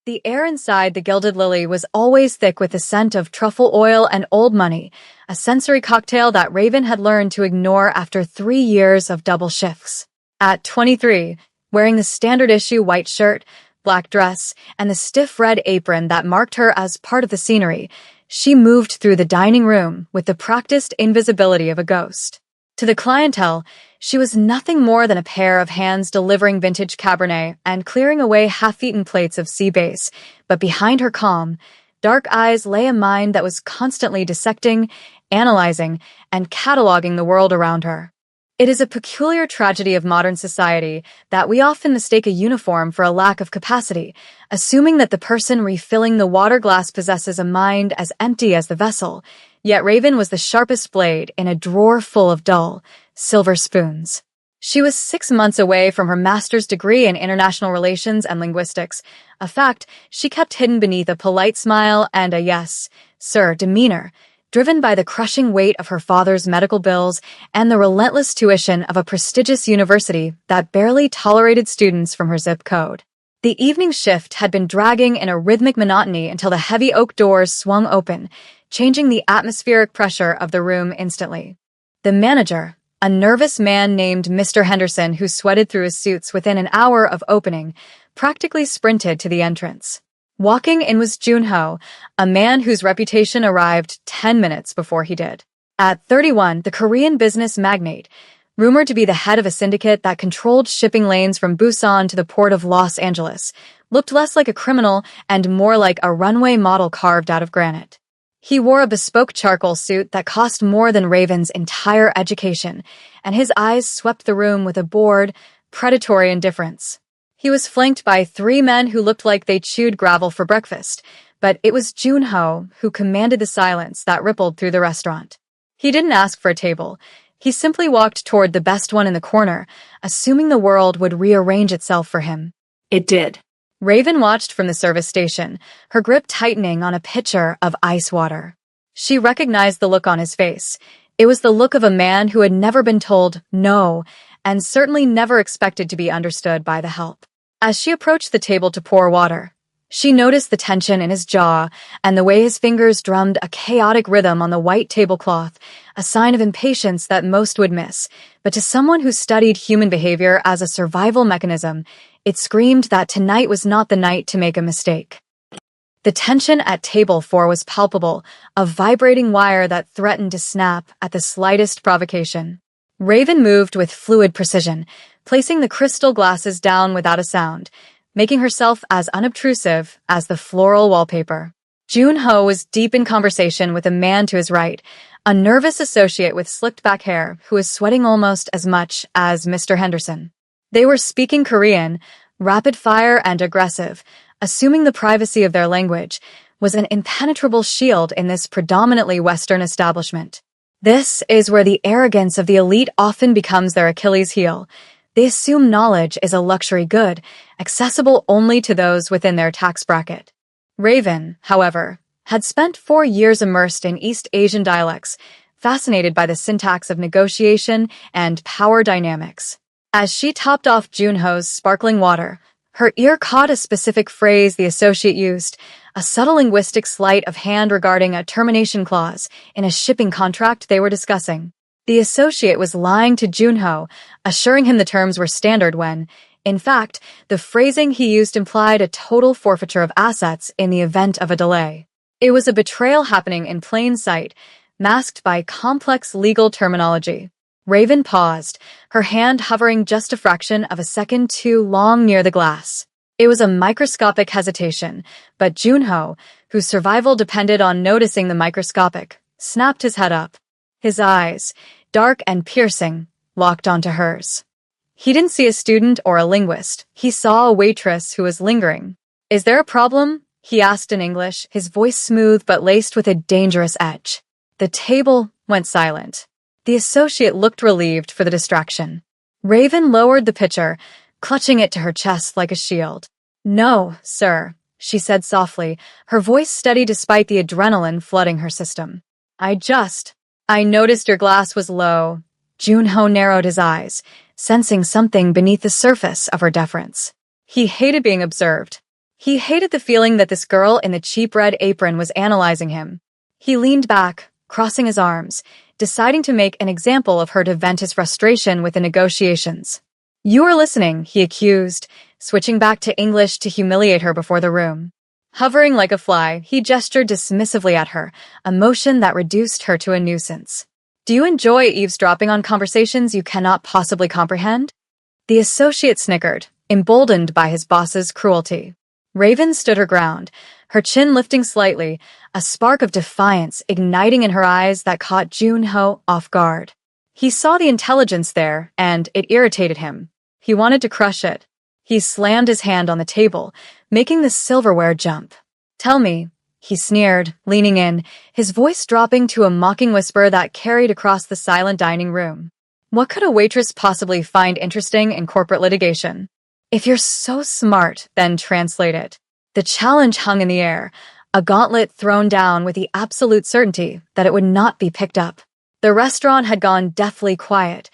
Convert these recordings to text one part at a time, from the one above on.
The air inside the Gilded Lily was always thick with the scent of truffle oil and old money, a sensory cocktail that Raven had learned to ignore after 3 years of double shifts. At 23, wearing the standard issue white shirt, black dress, and the stiff red apron that marked her as part of the scenery, she moved through the dining room with the practiced invisibility of a ghost. To the clientele, she was nothing more than a pair of hands delivering vintage Cabernet and clearing away half-eaten plates of sea bass, but behind her calm, dark eyes lay a mind that was constantly dissecting, analyzing, and cataloging the world around her. It is a peculiar tragedy of modern society that we often mistake a uniform for a lack of capacity, assuming that the person refilling the water glass possesses a mind as empty as the vessel. Yet Raven was the sharpest blade in a drawer full of dull, silver spoons. She was 6 months away from her master's degree in international relations and linguistics, a fact she kept hidden beneath a polite smile and a yes, sir demeanor, driven by the crushing weight of her father's medical bills and the relentless tuition of a prestigious university that barely tolerated students from her zip code. The evening shift had been dragging in a rhythmic monotony until the heavy oak doors swung open, changing the atmospheric pressure of the room instantly. The manager, a nervous man named Mr. Henderson who sweated through his suits within an hour of opening, practically sprinted to the entrance. Walking in was Junho, a man whose reputation arrived 10 minutes before he did. At 31, the Korean business magnate, rumored to be the head of a syndicate that controlled shipping lanes from Busan to the port of Los Angeles, looked less like a criminal and more like a runway model carved out of granite. He wore a bespoke charcoal suit that cost more than Raven's entire education, and his eyes swept the room with a bored, predatory indifference. He was flanked by 3 men who looked like they chewed gravel for breakfast, but it was Junho who commanded the silence that rippled through the restaurant. He didn't ask for a table. He simply walked toward the best one in the corner, assuming the world would rearrange itself for him. It did. Raven watched from the service station, her grip tightening on a pitcher of ice water. She recognized the look on his face. It was the look of a man who had never been told no, and certainly never expected to be understood by the help. As she approached the table to pour water, she noticed the tension in his jaw and the way his fingers drummed a chaotic rhythm on the white tablecloth, a sign of impatience that most would miss. But to someone who studied human behavior as a survival mechanism, it screamed that tonight was not the night to make a mistake. The tension at table 4 was palpable, a vibrating wire that threatened to snap at the slightest provocation. Raven moved with fluid precision, placing the crystal glasses down without a sound, making herself as unobtrusive as the floral wallpaper. Junho was deep in conversation with a man to his right, a nervous associate with slicked back hair who was sweating almost as much as Mr. Henderson. They were speaking Korean, rapid-fire and aggressive, assuming the privacy of their language was an impenetrable shield in this predominantly Western establishment. This is where the arrogance of the elite often becomes their Achilles heel. They assume knowledge is a luxury good, accessible only to those within their tax bracket. Raven, however, had spent 4 years immersed in East Asian dialects, fascinated by the syntax of negotiation and power dynamics. As she topped off Junho's sparkling water, her ear caught a specific phrase the associate used, a subtle linguistic sleight of hand regarding a termination clause in a shipping contract they were discussing. The associate was lying to Junho, assuring him the terms were standard when, in fact, the phrasing he used implied a total forfeiture of assets in the event of a delay. It was a betrayal happening in plain sight, masked by complex legal terminology. Raven paused, her hand hovering just a fraction of a second too long near the glass. It was a microscopic hesitation, but Junho, whose survival depended on noticing the microscopic, snapped his head up. His eyes, dark and piercing, locked onto hers. He didn't see a student or a linguist. He saw a waitress who was lingering. "Is there a problem?" he asked in English, his voice smooth but laced with a dangerous edge. The table went silent. The associate looked relieved for the distraction. Raven lowered the pitcher, clutching it to her chest like a shield. "No, sir," she said softly, her voice steady despite the adrenaline flooding her system. I noticed your glass was low." Junho narrowed his eyes, sensing something beneath the surface of her deference. He hated being observed. He hated the feeling that this girl in the cheap red apron was analyzing him. He leaned back, crossing his arms, deciding to make an example of her to vent his frustration with the negotiations. "You are listening," he accused, switching back to English to humiliate her before the room. Hovering like a fly, he gestured dismissively at her, a motion that reduced her to a nuisance. "Do you enjoy eavesdropping on conversations you cannot possibly comprehend?" The associate snickered, emboldened by his boss's cruelty. Raven stood her ground, her chin lifting slightly, a spark of defiance igniting in her eyes that caught Junho off guard. He saw the intelligence there, and it irritated him. He wanted to crush it. He slammed his hand on the table, making the silverware jump. "Tell me," he sneered, leaning in, his voice dropping to a mocking whisper that carried across the silent dining room. "What could a waitress possibly find interesting in corporate litigation? If you're so smart, then translate it." The challenge hung in the air, a gauntlet thrown down with the absolute certainty that it would not be picked up. The restaurant had gone deathly quiet.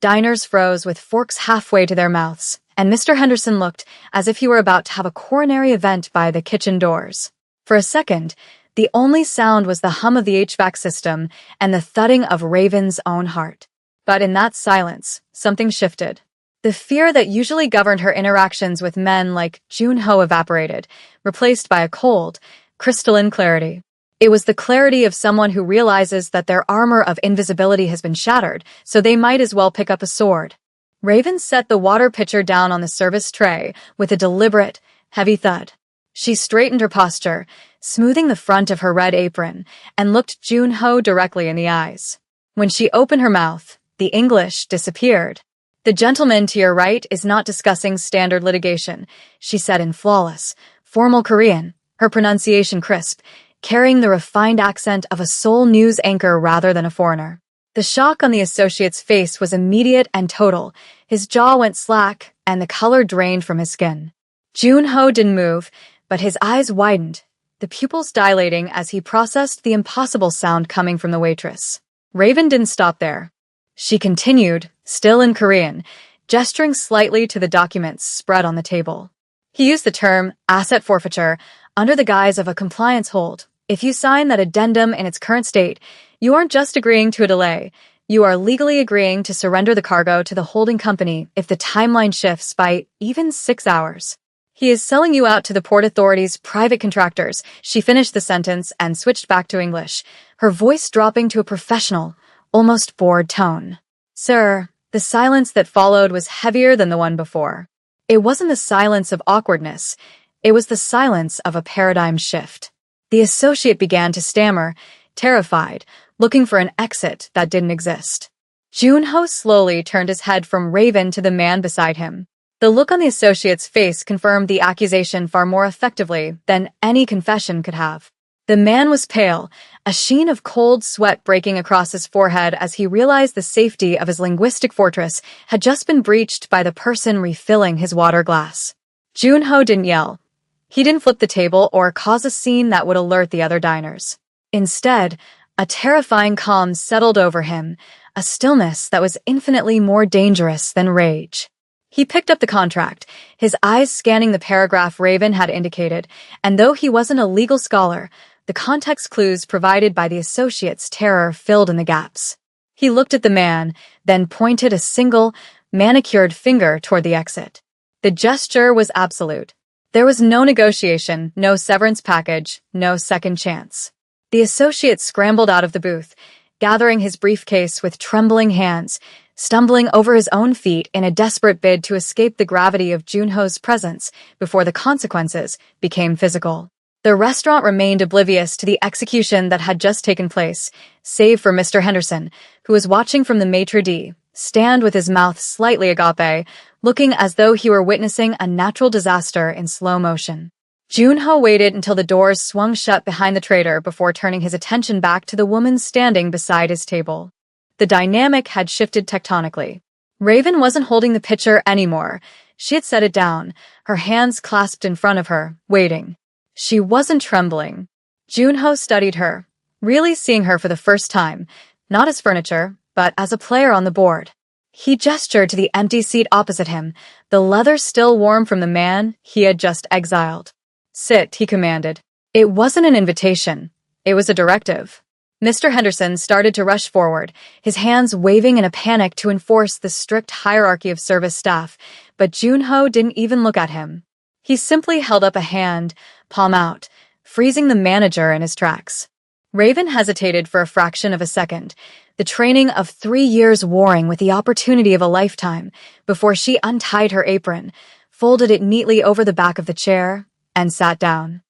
Diners froze with forks halfway to their mouths, and Mr. Henderson looked as if he were about to have a coronary event by the kitchen doors. For a second, the only sound was the hum of the HVAC system and the thudding of Raven's own heart. But in that silence, something shifted. The fear that usually governed her interactions with men like Junho evaporated, replaced by a cold, crystalline clarity. It was the clarity of someone who realizes that their armor of invisibility has been shattered, so they might as well pick up a sword. Raven set the water pitcher down on the service tray with a deliberate, heavy thud. She straightened her posture, smoothing the front of her red apron, and looked Junho directly in the eyes. When she opened her mouth, the English disappeared. "The gentleman to your right is not discussing standard litigation," she said in flawless, formal Korean, her pronunciation crisp, carrying the refined accent of a Seoul news anchor rather than a foreigner. The shock on the associate's face was immediate and total. His jaw went slack, and the color drained from his skin. Junho didn't move, but his eyes widened, the pupils dilating as he processed the impossible sound coming from the waitress. Raven didn't stop there. She continued, still in Korean, gesturing slightly to the documents spread on the table. He used the term asset forfeiture under the guise of a compliance hold. If you sign that addendum in its current state, you aren't just agreeing to a delay. You are legally agreeing to surrender the cargo to the holding company if the timeline shifts by even 6 hours. He is selling you out to the Port Authority's private contractors. She finished the sentence and switched back to English, her voice dropping to a professional, almost bored tone. "Sir," the silence that followed was heavier than the one before. It wasn't the silence of awkwardness. It was the silence of a paradigm shift. The associate began to stammer, terrified, looking for an exit that didn't exist. Junho slowly turned his head from Raven to the man beside him. The look on the associate's face confirmed the accusation far more effectively than any confession could have. The man was pale, a sheen of cold sweat breaking across his forehead as he realized the safety of his linguistic fortress had just been breached by the person refilling his water glass. Junho didn't yell. He didn't flip the table or cause a scene that would alert the other diners. Instead, a terrifying calm settled over him, a stillness that was infinitely more dangerous than rage. He picked up the contract, his eyes scanning the paragraph Raven had indicated, and though he wasn't a legal scholar, the context clues provided by the associate's terror filled in the gaps. He looked at the man, then pointed a single, manicured finger toward the exit. The gesture was absolute. There was no negotiation, no severance package, no second chance. The associate scrambled out of the booth, gathering his briefcase with trembling hands, stumbling over his own feet in a desperate bid to escape the gravity of Junho's presence before the consequences became physical. The restaurant remained oblivious to the execution that had just taken place, save for Mr. Henderson, who was watching from the maitre d', stand with his mouth slightly agape, looking as though he were witnessing a natural disaster in slow motion. Junho waited until the doors swung shut behind the trader before turning his attention back to the woman standing beside his table. The dynamic had shifted tectonically. Raven wasn't holding the pitcher anymore. She had set it down, her hands clasped in front of her, waiting. She wasn't trembling. Junho studied her, really seeing her for the first time, not as furniture, but as a player on the board. He gestured to the empty seat opposite him, the leather still warm from the man he had just exiled. "Sit," he commanded. It wasn't an invitation. It was a directive. Mr. Henderson started to rush forward, his hands waving in a panic to enforce the strict hierarchy of service staff, but Junho didn't even look at him. He simply held up a hand, palm out, freezing the manager in his tracks. Raven hesitated for a fraction of a second, the training of 3 years warring with the opportunity of a lifetime, before she untied her apron, folded it neatly over the back of the chair, and sat down.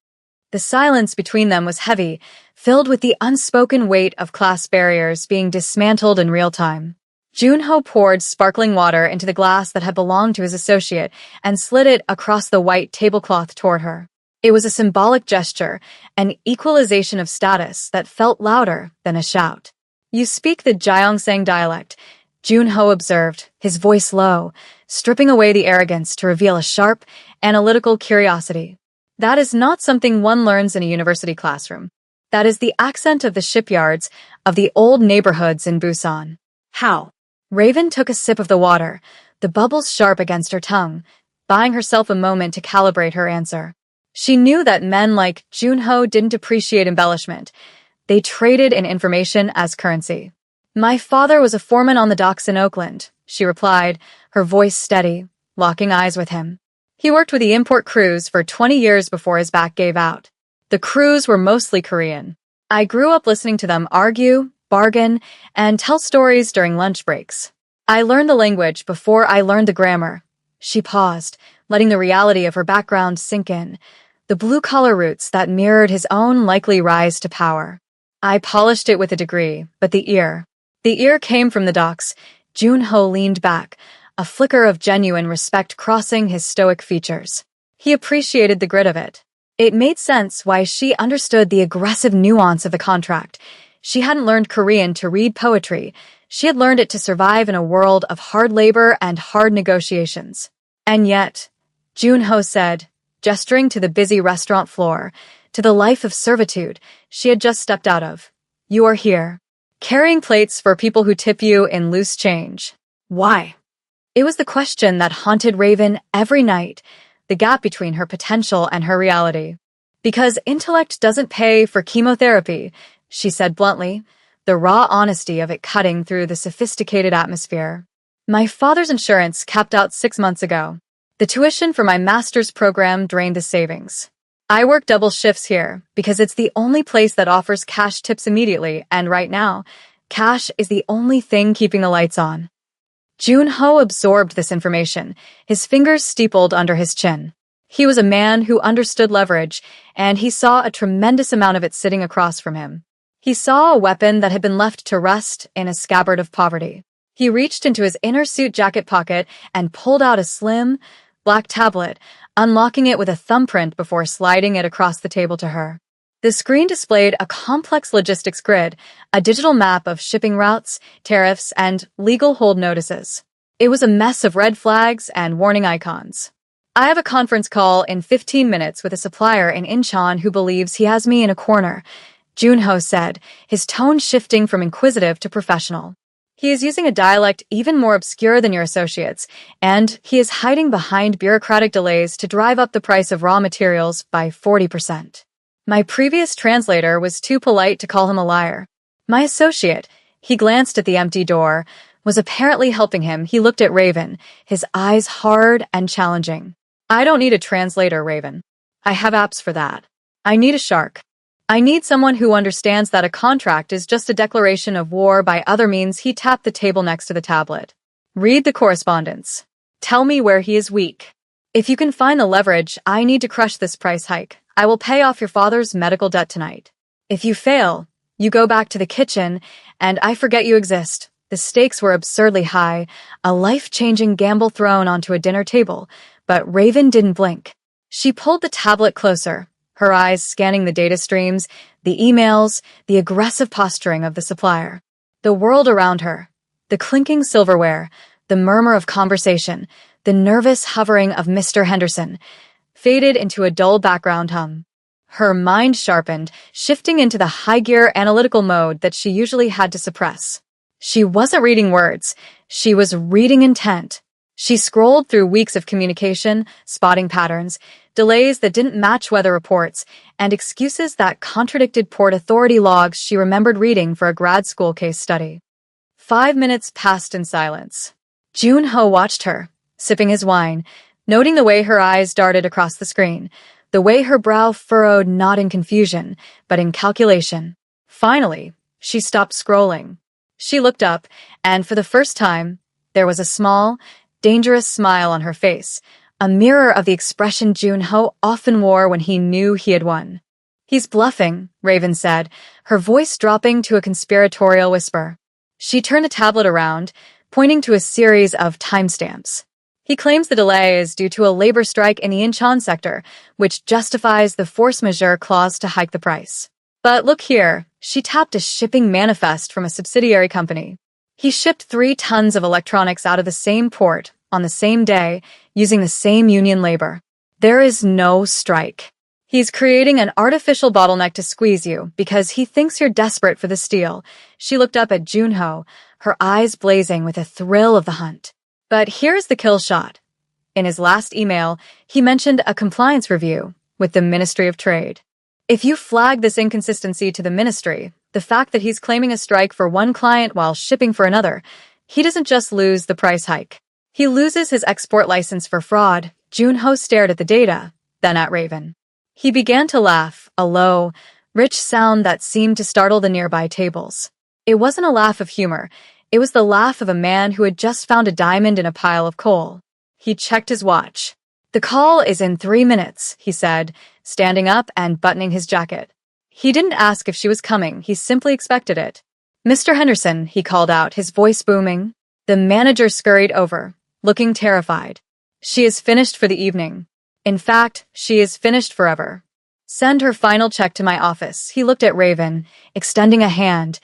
The silence between them was heavy, filled with the unspoken weight of class barriers being dismantled in real time. Junho poured sparkling water into the glass that had belonged to his associate and slid it across the white tablecloth toward her. It was a symbolic gesture, an equalization of status that felt louder than a shout. "You speak the Gyeongsang dialect," Junho observed, his voice low, stripping away the arrogance to reveal a sharp, analytical curiosity. "That is not something one learns in a university classroom. That is the accent of the shipyards, of the old neighborhoods in Busan." "How?" Raven took a sip of the water, the bubbles sharp against her tongue, buying herself a moment to calibrate her answer. She knew that men like Junho didn't appreciate embellishment. They traded in information as currency. "My father was a foreman on the docks in Oakland," she replied, her voice steady, locking eyes with him. "He worked with the import crews for 20 years before his back gave out. The crews were mostly Korean. I grew up listening to them argue, bargain, and tell stories during lunch breaks. I learned the language before I learned the grammar." She paused, letting the reality of her background sink in, the blue-collar roots that mirrored his own likely rise to power. "I polished it with a degree, but the ear came from the docks." Junho leaned back, a flicker of genuine respect crossing his stoic features. He appreciated the grit of it. It made sense why she understood the aggressive nuance of the contract. She hadn't learned Korean to read poetry. She had learned it to survive in a world of hard labor and hard negotiations. "And yet," Junho said, gesturing to the busy restaurant floor, to the life of servitude she had just stepped out of, "you are here, carrying plates for people who tip you in loose change. Why?" It was the question that haunted Raven every night, the gap between her potential and her reality. "Because intellect doesn't pay for chemotherapy," she said bluntly, the raw honesty of it cutting through the sophisticated atmosphere. "My father's insurance capped out 6 months ago. The tuition for my master's program drained the savings. I work double shifts here because it's the only place that offers cash tips immediately, and right now, cash is the only thing keeping the lights on." Junho absorbed this information, his fingers steepled under his chin. He was a man who understood leverage, and he saw a tremendous amount of it sitting across from him. He saw a weapon that had been left to rust in a scabbard of poverty. He reached into his inner suit jacket pocket and pulled out a slim, black tablet, unlocking it with a thumbprint before sliding it across the table to her. The screen displayed a complex logistics grid, a digital map of shipping routes, tariffs, and legal hold notices. It was a mess of red flags and warning icons. "I have a conference call in 15 minutes with a supplier in Incheon who believes he has me in a corner," Junho said, his tone shifting from inquisitive to professional. "He is using a dialect even more obscure than your associates, and he is hiding behind bureaucratic delays to drive up the price of raw materials by 40%. My previous translator was too polite to call him a liar. My associate," he glanced at the empty door, was apparently helping him. He looked at Raven, his eyes hard and challenging. "I don't need a translator, Raven. I have apps for that. I need a shark. I need someone who understands that a contract is just a declaration of war by other means." He tapped the table next to the tablet. "Read the correspondence. Tell me where he is weak. If you can find the leverage I need to crush this price hike, I will pay off your father's medical debt tonight. If you fail, you go back to the kitchen, and I forget you exist." The stakes were absurdly high, a life-changing gamble thrown onto a dinner table, but Raven didn't blink. She pulled the tablet closer, her eyes scanning the data streams, the emails, the aggressive posturing of the supplier. The world around her, the clinking silverware, the murmur of conversation, the nervous hovering of Mr. Henderson, faded into a dull background hum. Her mind sharpened, shifting into the high-gear analytical mode that she usually had to suppress. She wasn't reading words, she was reading intent. She scrolled through weeks of communication, spotting patterns, delays that didn't match weather reports, and excuses that contradicted Port Authority logs she remembered reading for a grad school case study. 5 minutes passed in silence. Jun-ho watched her, sipping his wine, noting the way her eyes darted across the screen, the way her brow furrowed not in confusion, but in calculation. Finally, she stopped scrolling. She looked up, and for the first time, there was a small, dangerous smile on her face, a mirror of the expression Jun-ho often wore when he knew he had won. "He's bluffing," Raven said, her voice dropping to a conspiratorial whisper. She turned the tablet around, pointing to a series of timestamps. "He claims the delay is due to a labor strike in the Incheon sector, which justifies the force majeure clause to hike the price. But look here," she tapped a shipping manifest from a subsidiary company. "He shipped 3 tons of electronics out of the same port, on the same day, using the same union labor. There is no strike. He's creating an artificial bottleneck to squeeze you because he thinks you're desperate for the steel." She looked up at Jun-ho, her eyes blazing with a thrill of the hunt. But here's the kill shot. In his last email, he mentioned a compliance review with the Ministry of Trade. If you flag this inconsistency to the ministry, the fact that he's claiming a strike for one client while shipping for another, he doesn't just lose the price hike. He loses his export license for fraud. Jun-ho stared at the data, then at Raven. He began to laugh, a low, rich sound that seemed to startle the nearby tables. It wasn't a laugh of humor. It was the laugh of a man who had just found a diamond in a pile of coal. He checked his watch. "The call is in 3 minutes," he said, standing up and buttoning his jacket. He didn't ask if she was coming, he simply expected it. "Mr. Henderson," he called out, his voice booming. The manager scurried over, looking terrified. "She is finished for the evening. In fact, she is finished forever. Send her final check to my office." He looked at Raven, extending a hand,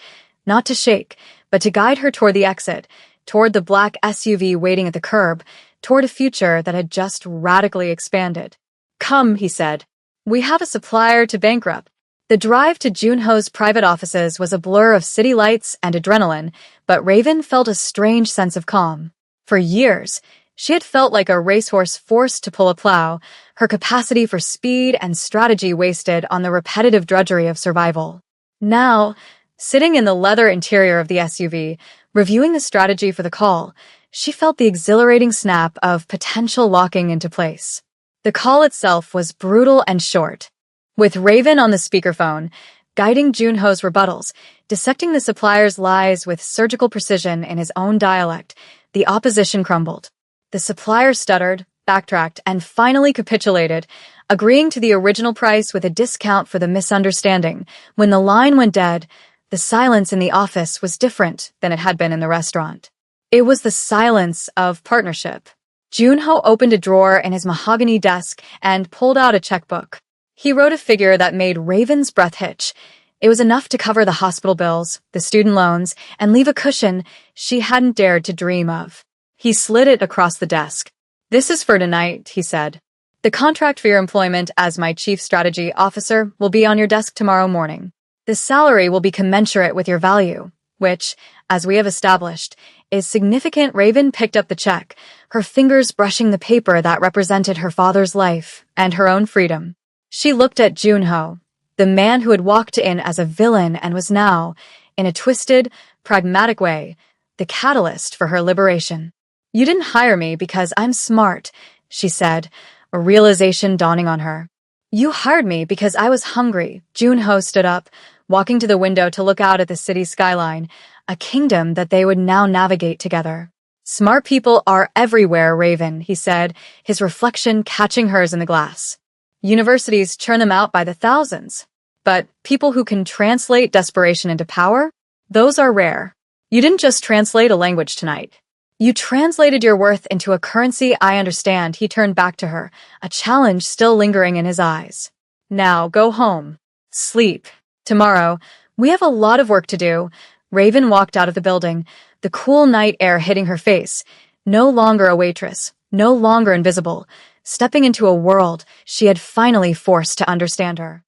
not to shake, but to guide her toward the exit, toward the black SUV waiting at the curb, toward a future that had just radically expanded. "Come," he said. "We have a supplier to bankrupt." The drive to Jun-ho's private offices was a blur of city lights and adrenaline, but Raven felt a strange sense of calm. For years, she had felt like a racehorse forced to pull a plow, her capacity for speed and strategy wasted on the repetitive drudgery of survival. Now, sitting in the leather interior of the SUV, reviewing the strategy for the call, she felt the exhilarating snap of potential locking into place. The call itself was brutal and short. With Raven on the speakerphone, guiding Jun-ho's rebuttals, dissecting the supplier's lies with surgical precision in his own dialect, the opposition crumbled. The supplier stuttered, backtracked, and finally capitulated, agreeing to the original price with a discount for the misunderstanding. When the line went dead, the silence in the office was different than it had been in the restaurant. It was the silence of partnership. Jun-ho opened a drawer in his mahogany desk and pulled out a checkbook. He wrote a figure that made Raven's breath hitch. It was enough to cover the hospital bills, the student loans, and leave a cushion she hadn't dared to dream of. He slid it across the desk. "This is for tonight," he said. "The contract for your employment as my chief strategy officer will be on your desk tomorrow morning. The salary will be commensurate with your value, which, as we have established, is significant." Raven picked up the check, her fingers brushing the paper that represented her father's life and her own freedom. She looked at Jun-ho, the man who had walked in as a villain and was now, in a twisted, pragmatic way, the catalyst for her liberation. "You didn't hire me because I'm smart," she said, a realization dawning on her. "You hired me because I was hungry." Jun-ho stood up, walking to the window to look out at the city skyline, a kingdom that they would now navigate together. "Smart people are everywhere, Raven," he said, his reflection catching hers in the glass. "Universities churn them out by the thousands. But people who can translate desperation into power? Those are rare. You didn't just translate a language tonight. You translated your worth into a currency I understand." He turned back to her, a challenge still lingering in his eyes. "Now go home. Sleep. Tomorrow, we have a lot of work to do." Raven walked out of the building, the cool night air hitting her face, no longer a waitress, no longer invisible, stepping into a world she had finally forced to understand her.